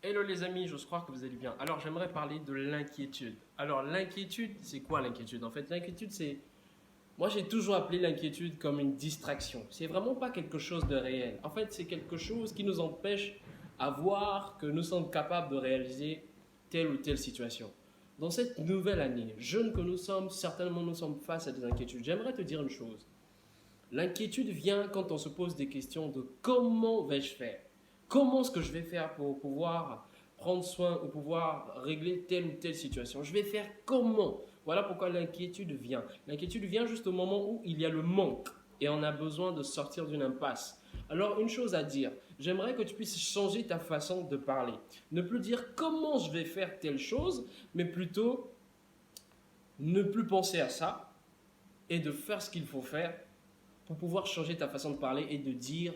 Hello les amis, j'ose croire que vous allez bien. Alors j'aimerais parler de l'inquiétude. Alors l'inquiétude, c'est quoi l'inquiétude? En fait, l'inquiétude, c'est... Moi j'ai toujours appelé l'inquiétude comme une distraction. C'est vraiment pas quelque chose de réel. En fait, c'est quelque chose qui nous empêche à voir que nous sommes capables de réaliser telle ou telle situation. Dans cette nouvelle année, jeunes que nous sommes, certainement nous sommes face à des inquiétudes. J'aimerais te dire une chose. L'inquiétude vient quand on se pose des questions de comment vais-je faire? Comment est-ce que je vais faire pour pouvoir prendre soin ou pouvoir régler telle ou telle situation? Je vais faire comment? Voilà pourquoi l'inquiétude vient. L'inquiétude vient juste au moment où il y a le manque et on a besoin de sortir d'une impasse. Alors, une chose à dire, j'aimerais que tu puisses changer ta façon de parler. Ne plus dire comment je vais faire telle chose, mais plutôt ne plus penser à ça et de faire ce qu'il faut faire pour pouvoir changer ta façon de parler et de dire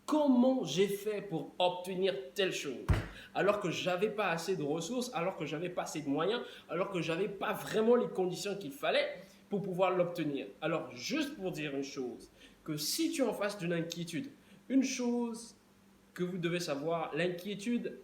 comment j'ai fait pour obtenir telle chose alors que j'avais pas assez de ressources, alors que j'avais pas assez de moyens, alors que j'avais pas vraiment les conditions qu'il fallait pour pouvoir l'obtenir. Alors juste pour dire une chose, que si tu es en face d'une inquiétude, une chose que vous devez savoir, l'inquiétude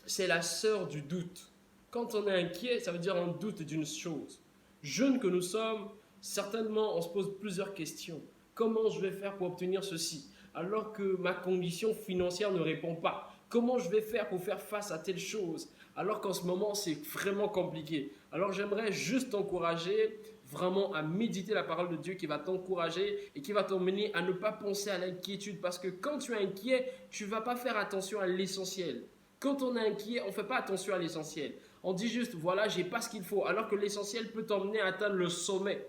c'est la sœur du doute. Quand on est inquiet, ça veut dire un doute d'une chose. Jeunes que nous sommes, certainement on se pose plusieurs questions. Comment je vais faire pour obtenir ceci alors que ma condition financière ne répond pas? Comment je vais faire pour faire face à telle chose alors qu'en ce moment c'est vraiment compliqué? Alors j'aimerais juste t'encourager vraiment à méditer la parole de Dieu qui va t'encourager et qui va t'emmener à ne pas penser à l'inquiétude parce que quand tu es inquiet, tu ne vas pas faire attention à l'essentiel. Quand on est inquiet, on ne fait pas attention à l'essentiel. On dit juste, voilà, j'ai pas ce qu'il faut, alors que l'essentiel peut t'emmener à atteindre le sommet.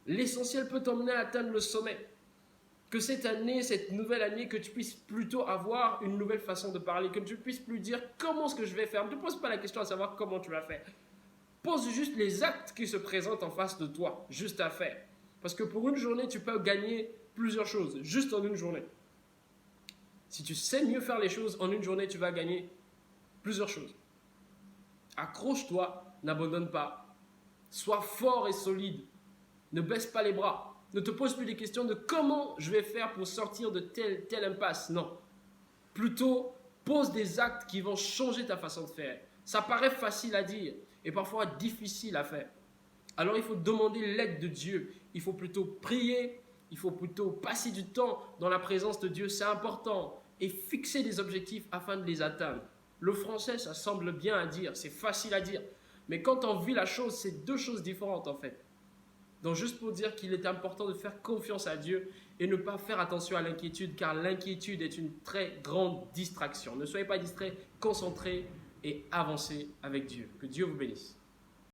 L'essentiel peut t'emmener à atteindre le sommet. Que cette année, cette nouvelle année, que tu puisses plutôt avoir une nouvelle façon de parler, que tu puisses plus dire comment est-ce que je vais faire. Ne te pose pas la question à savoir comment tu vas faire. Pose juste les actes qui se présentent en face de toi, juste à faire. Parce que pour une journée, tu peux gagner plusieurs choses, juste en une journée. Si tu sais mieux faire les choses en une journée, tu vas gagner plusieurs choses. Accroche-toi, n'abandonne pas. Sois fort et solide. Ne baisse pas les bras. Ne te pose plus des questions de comment je vais faire pour sortir de telle impasse. Non. Plutôt, pose des actes qui vont changer ta façon de faire. Ça paraît facile à dire et parfois difficile à faire. Alors il faut demander l'aide de Dieu. Il faut plutôt prier. Il faut plutôt passer du temps dans la présence de Dieu. C'est important. Et fixer des objectifs afin de les atteindre. Le français, ça semble bien à dire. C'est facile à dire. Mais quand on vit la chose, c'est deux choses différentes en fait. Donc juste pour dire qu'il est important de faire confiance à Dieu et ne pas faire attention à l'inquiétude, car l'inquiétude est une très grande distraction. Ne soyez pas distraits, concentrés et avancez avec Dieu. Que Dieu vous bénisse.